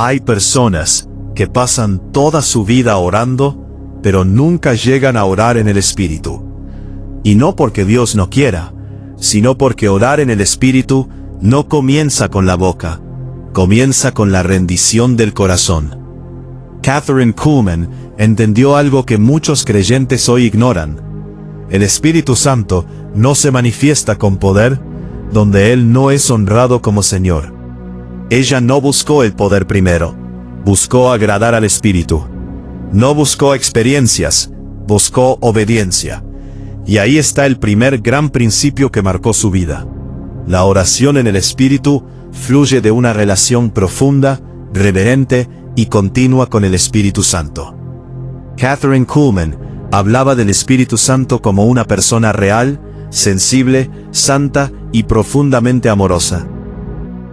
Hay personas que pasan toda su vida orando, pero nunca llegan a orar en el Espíritu. Y no porque Dios no quiera, sino porque orar en el Espíritu no comienza con la boca, comienza con la rendición del corazón. Kathryn Kuhlman entendió algo que muchos creyentes hoy ignoran. El Espíritu Santo no se manifiesta con poder donde Él no es honrado como Señor. Ella no buscó el poder primero, buscó agradar al Espíritu. No buscó experiencias, buscó obediencia. Y ahí está el primer gran principio que marcó su vida. La oración en el Espíritu fluye de una relación profunda, reverente y continua con el Espíritu Santo. Kathryn Kuhlman hablaba del Espíritu Santo como una persona real, sensible, santa y profundamente amorosa.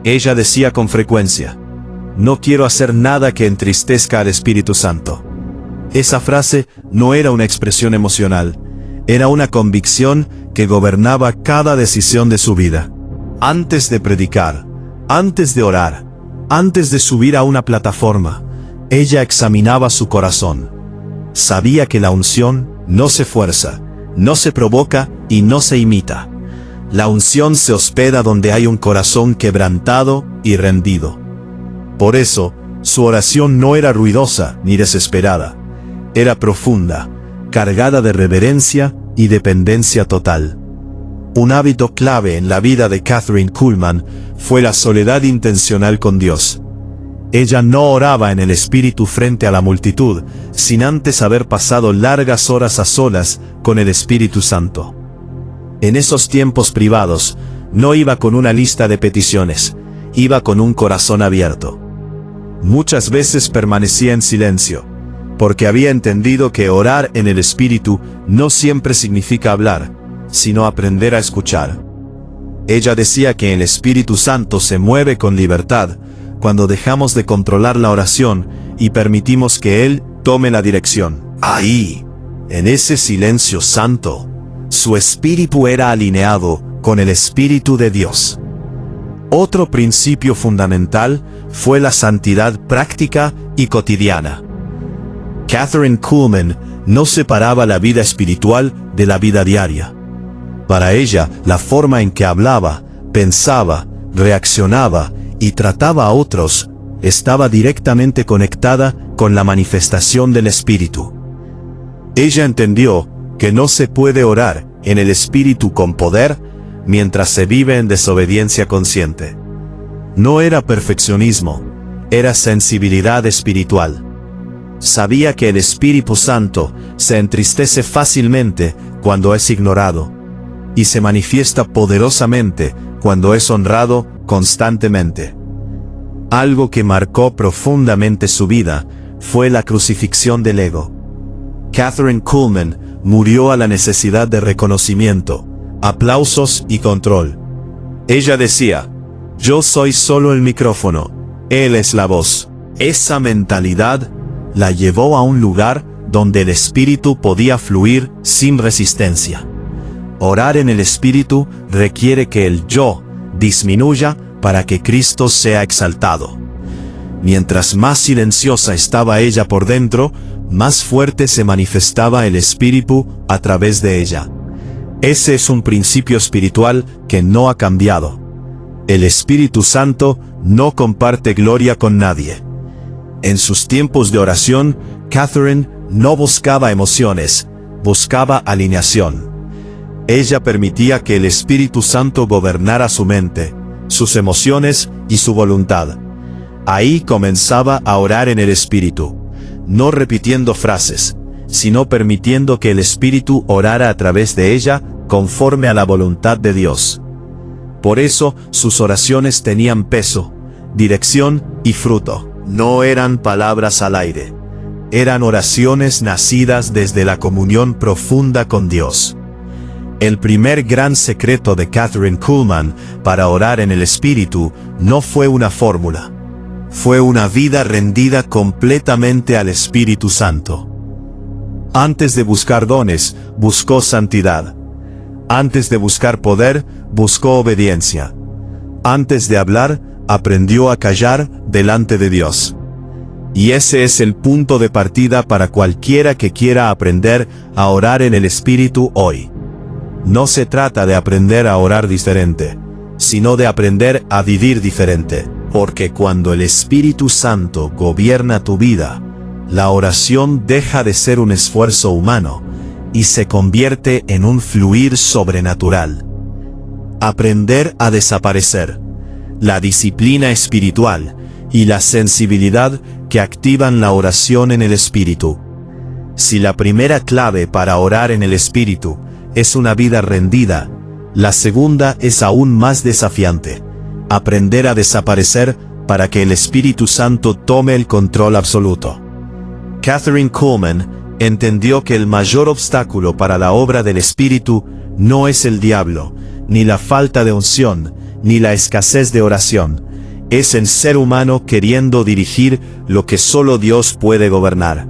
Ella decía con frecuencia: "No quiero hacer nada que entristezca al Espíritu Santo". Esa frase no era una expresión emocional, era una convicción que gobernaba cada decisión de su vida. Antes de predicar, antes de orar, antes de subir a una plataforma, ella examinaba su corazón. Sabía que la unción no se fuerza, no se provoca y no se imita. La unción se hospeda donde hay un corazón quebrantado y rendido. Por eso, su oración no era ruidosa ni desesperada. Era profunda, cargada de reverencia y dependencia total. Un hábito clave en la vida de Kathryn Kuhlman fue la soledad intencional con Dios. Ella no oraba en el Espíritu frente a la multitud, sin antes haber pasado largas horas a solas con el Espíritu Santo. En esos tiempos privados, no iba con una lista de peticiones, iba con un corazón abierto. Muchas veces permanecía en silencio, porque había entendido que orar en el Espíritu no siempre significa hablar, sino aprender a escuchar. Ella decía que el Espíritu Santo se mueve con libertad cuando dejamos de controlar la oración y permitimos que Él tome la dirección. Ahí, en ese silencio santo, su espíritu era alineado con el Espíritu de Dios. Otro principio fundamental fue la santidad práctica y cotidiana. Kathryn Kuhlman no separaba la vida espiritual de la vida diaria. Para ella, la forma en que hablaba, pensaba, reaccionaba y trataba a otros estaba directamente conectada con la manifestación del Espíritu. Ella entendió que no se puede orar en el Espíritu con poder mientras se vive en desobediencia consciente. No era perfeccionismo, era sensibilidad espiritual. Sabía que el Espíritu Santo se entristece fácilmente cuando es ignorado, y se manifiesta poderosamente cuando es honrado constantemente. Algo que marcó profundamente su vida fue la crucifixión del ego. Kathryn Kuhlman murió a la necesidad de reconocimiento, aplausos y control. Ella decía: "Yo soy solo el micrófono, Él es la voz". Esa mentalidad la llevó a un lugar donde el Espíritu podía fluir sin resistencia. Orar en el Espíritu requiere que el yo disminuya para que Cristo sea exaltado. Mientras más silenciosa estaba ella por dentro, más fuerte se manifestaba el Espíritu a través de ella. Ese es un principio espiritual que no ha cambiado. El Espíritu Santo no comparte gloria con nadie. En sus tiempos de oración, Kathryn no buscaba emociones, buscaba alineación. Ella permitía que el Espíritu Santo gobernara su mente, sus emociones y su voluntad. Ahí comenzaba a orar en el Espíritu, no repitiendo frases, sino permitiendo que el Espíritu orara a través de ella conforme a la voluntad de Dios. Por eso sus oraciones tenían peso, dirección y fruto. No eran palabras al aire. Eran oraciones nacidas desde la comunión profunda con Dios. El primer gran secreto de Kathryn Kuhlman para orar en el Espíritu no fue una fórmula. Fue una vida rendida completamente al Espíritu Santo. Antes de buscar dones, buscó santidad. Antes de buscar poder, buscó obediencia. Antes de hablar, aprendió a callar delante de Dios. Y ese es el punto de partida para cualquiera que quiera aprender a orar en el Espíritu hoy. No se trata de aprender a orar diferente, sino de aprender a vivir diferente. Porque cuando el Espíritu Santo gobierna tu vida, la oración deja de ser un esfuerzo humano y se convierte en un fluir sobrenatural. Aprender a desaparecer. La disciplina espiritual y la sensibilidad que activan la oración en el Espíritu. Si la primera clave para orar en el Espíritu es una vida rendida, la segunda es aún más desafiante: aprender a desaparecer para que el Espíritu Santo tome el control absoluto. Kathryn Kuhlman entendió que el mayor obstáculo para la obra del Espíritu no es el diablo, ni la falta de unción, ni la escasez de oración. Es el ser humano queriendo dirigir lo que solo Dios puede gobernar.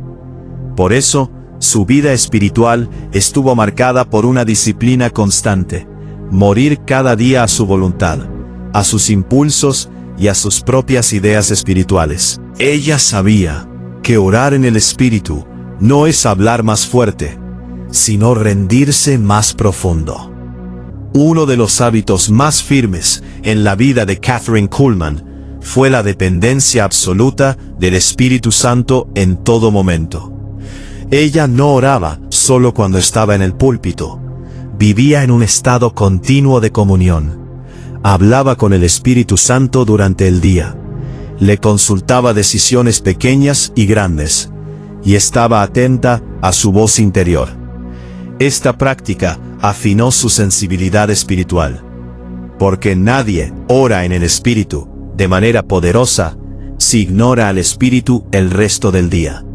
Por eso, su vida espiritual estuvo marcada por una disciplina constante: morir cada día a su voluntad, a sus impulsos y a sus propias ideas espirituales. Ella sabía que orar en el Espíritu no es hablar más fuerte, sino rendirse más profundo. Uno de los hábitos más firmes en la vida de Kathryn Kuhlman fue la dependencia absoluta del Espíritu Santo en todo momento. Ella no oraba solo cuando estaba en el púlpito, vivía en un estado continuo de comunión. Hablaba con el Espíritu Santo durante el día, le consultaba decisiones pequeñas y grandes, y estaba atenta a su voz interior. Esta práctica afinó su sensibilidad espiritual, porque nadie ora en el Espíritu de manera poderosa si ignora al Espíritu el resto del día.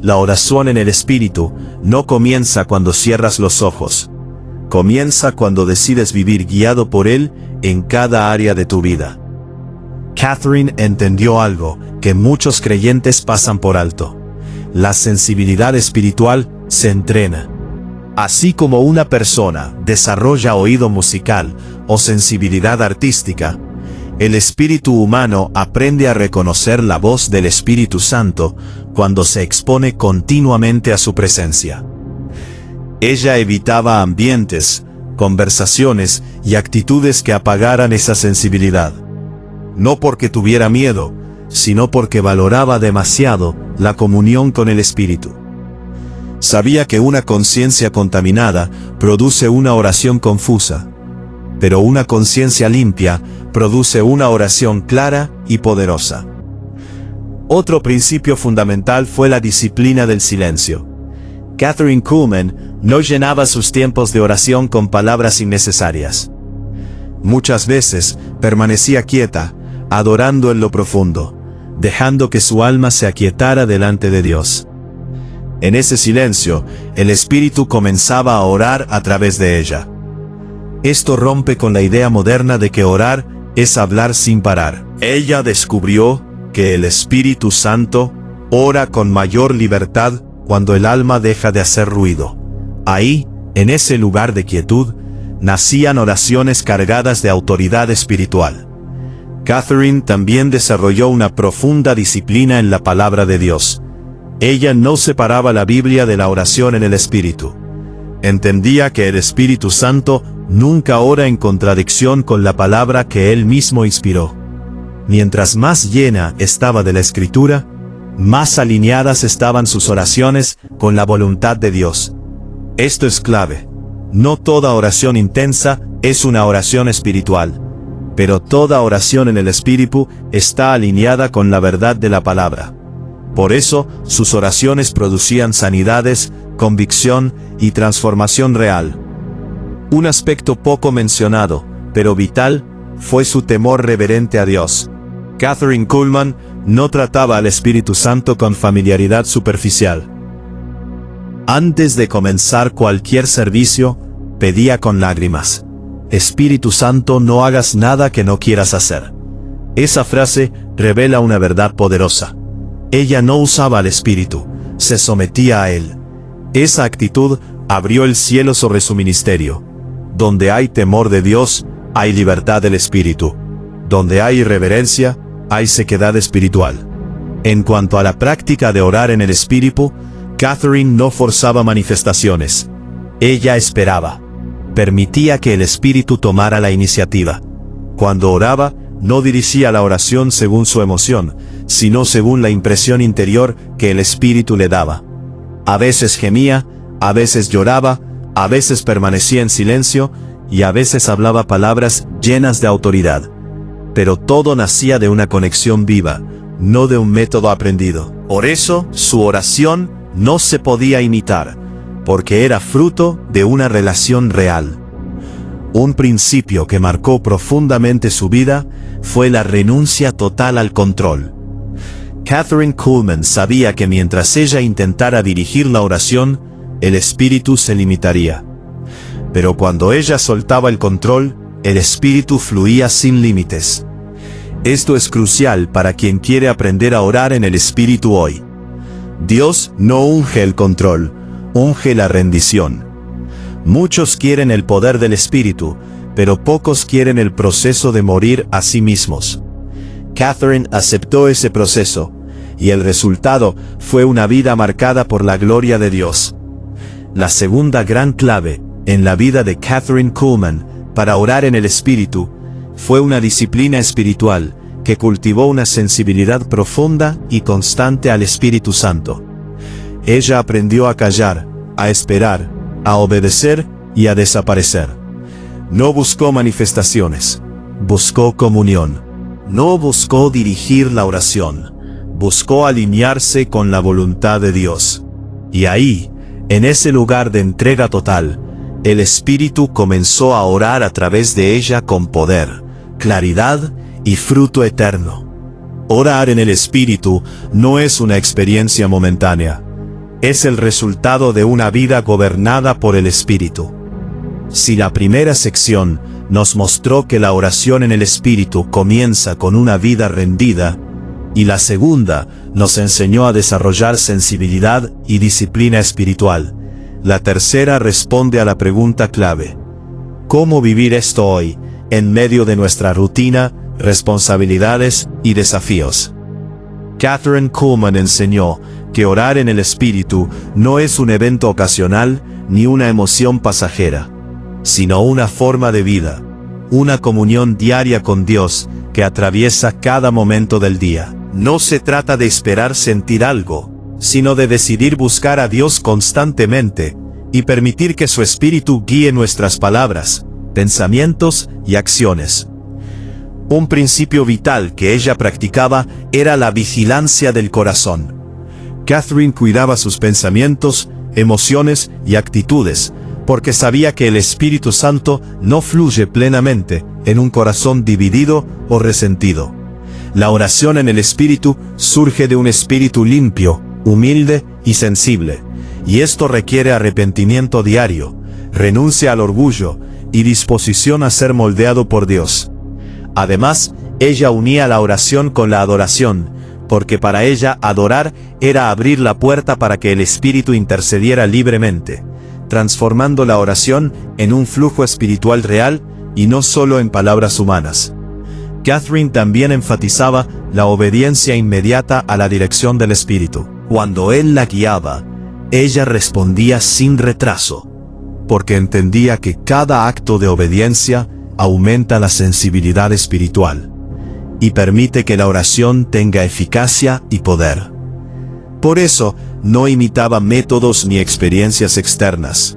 La oración en el Espíritu no comienza cuando cierras los ojos, comienza cuando decides vivir guiado por Él en cada área de tu vida. Kathryn entendió algo que muchos creyentes pasan por alto: la sensibilidad espiritual se entrena. Así como una persona desarrolla oído musical o sensibilidad artística, el espíritu humano aprende a reconocer la voz del Espíritu Santo cuando se expone continuamente a su presencia. Ella evitaba ambientes, conversaciones y actitudes que apagaran esa sensibilidad. No porque tuviera miedo, sino porque valoraba demasiado la comunión con el Espíritu. Sabía que una conciencia contaminada produce una oración confusa, pero una conciencia limpia produce una oración clara y poderosa. Otro principio fundamental fue la disciplina del silencio. Kathryn Kuhlman no llenaba sus tiempos de oración con palabras innecesarias. Muchas veces permanecía quieta, adorando en lo profundo, dejando que su alma se aquietara delante de Dios. En ese silencio, el Espíritu comenzaba a orar a través de ella. Esto rompe con la idea moderna de que orar es hablar sin parar. Ella descubrió que el Espíritu Santo ora con mayor libertad cuando el alma deja de hacer ruido. Ahí, en ese lugar de quietud, nacían oraciones cargadas de autoridad espiritual. Kathryn también desarrolló una profunda disciplina en la palabra de Dios. Ella no separaba la Biblia de la oración en el Espíritu. Entendía que el Espíritu Santo nunca ora en contradicción con la palabra que Él mismo inspiró. Mientras más llena estaba de la Escritura, más alineadas estaban sus oraciones con la voluntad de Dios. Esto es clave. No toda oración intensa es una oración espiritual, pero toda oración en el Espíritu está alineada con la verdad de la palabra. Por eso, sus oraciones producían sanidades, convicción y transformación real. Un aspecto poco mencionado, pero vital, fue su temor reverente a Dios. Kathryn Kuhlman no trataba al Espíritu Santo con familiaridad superficial. Antes de comenzar cualquier servicio, pedía con lágrimas: Espíritu Santo, no hagas nada que no quieras hacer. Esa frase revela una verdad poderosa. Ella no usaba al Espíritu, se sometía a Él. Esa actitud abrió el cielo sobre su ministerio. Donde hay temor de Dios, hay libertad del Espíritu. Donde hay irreverencia, hay sequedad espiritual. En cuanto a la práctica de orar en el Espíritu, Catherine no forzaba manifestaciones. Ella esperaba. Permitía que el Espíritu tomara la iniciativa. Cuando oraba, no dirigía la oración según su emoción, sino según la impresión interior que el Espíritu le daba. A veces gemía, a veces lloraba, a veces permanecía en silencio, y a veces hablaba palabras llenas de autoridad. Pero todo nacía de una conexión viva, no de un método aprendido. Por eso, su oración no se podía imitar, porque era fruto de una relación real. Un principio que marcó profundamente su vida fue la renuncia total al control. Kathryn Kuhlman sabía que mientras ella intentara dirigir la oración, el Espíritu se limitaría. Pero cuando ella soltaba el control, el Espíritu fluía sin límites. Esto es crucial para quien quiere aprender a orar en el Espíritu hoy. Dios no unge el control, unge la rendición. Muchos quieren el poder del Espíritu, pero pocos quieren el proceso de morir a sí mismos. Kathryn aceptó ese proceso, y el resultado fue una vida marcada por la gloria de Dios. La segunda gran clave en la vida de Kathryn Kuhlman para orar en el Espíritu fue una disciplina espiritual que cultivó una sensibilidad profunda y constante al Espíritu Santo. Ella aprendió a callar, a esperar, a obedecer y a desaparecer. No buscó manifestaciones, buscó comunión. No buscó dirigir la oración, buscó alinearse con la voluntad de Dios. Y ahí, en ese lugar de entrega total, el Espíritu comenzó a orar a través de ella con poder, claridad y fruto eterno. Orar en el Espíritu no es una experiencia momentánea, es el resultado de una vida gobernada por el Espíritu. Si la primera sección nos mostró que la oración en el Espíritu comienza con una vida rendida, y la segunda nos enseñó a desarrollar sensibilidad y disciplina espiritual, la tercera responde a la pregunta clave: ¿cómo vivir esto hoy, en medio de nuestra rutina, responsabilidades y desafíos? Kathryn Kuhlman enseñó que orar en el Espíritu no es un evento ocasional ni una emoción pasajera, sino una forma de vida, una comunión diaria con Dios que atraviesa cada momento del día. No se trata de esperar sentir algo, sino de decidir buscar a Dios constantemente y permitir que su Espíritu guíe nuestras palabras, pensamientos y acciones. Un principio vital que ella practicaba era la vigilancia del corazón. Kathryn cuidaba sus pensamientos, emociones y actitudes, porque sabía que el Espíritu Santo no fluye plenamente en un corazón dividido o resentido. La oración en el Espíritu surge de un espíritu limpio, humilde y sensible, y esto requiere arrepentimiento diario, renuncia al orgullo y disposición a ser moldeado por Dios. Además, ella unía la oración con la adoración, porque para ella adorar era abrir la puerta para que el Espíritu intercediera libremente, transformando la oración en un flujo espiritual real y no solo en palabras humanas. Kathryn también enfatizaba la obediencia inmediata a la dirección del Espíritu. Cuando Él la guiaba, ella respondía sin retraso, porque entendía que cada acto de obediencia aumenta la sensibilidad espiritual y permite que la oración tenga eficacia y poder. Por eso, no imitaba métodos ni experiencias externas.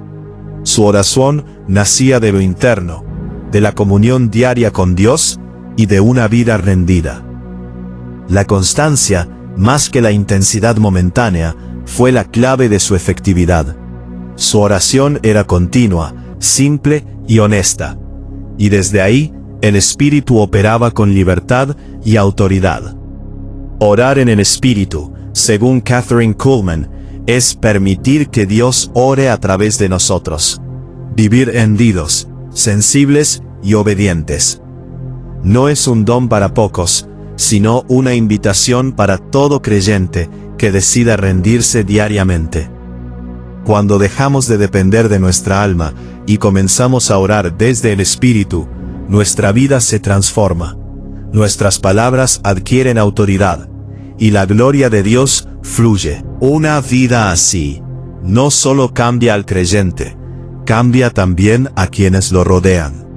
Su oración nacía de lo interno, de la comunión diaria con Dios y de una vida rendida. La constancia, más que la intensidad momentánea, fue la clave de su efectividad. Su oración era continua, simple y honesta, y desde ahí, el Espíritu operaba con libertad y autoridad. Orar en el Espíritu, según Kathryn Kuhlman, es permitir que Dios ore a través de nosotros. Vivir rendidos, sensibles y obedientes. No es un don para pocos, sino una invitación para todo creyente que decida rendirse diariamente. Cuando dejamos de depender de nuestra alma y comenzamos a orar desde el Espíritu, nuestra vida se transforma. nuestras palabras adquieren autoridad, y la gloria de Dios fluye. Una vida así no solo cambia al creyente, cambia también a quienes lo rodean.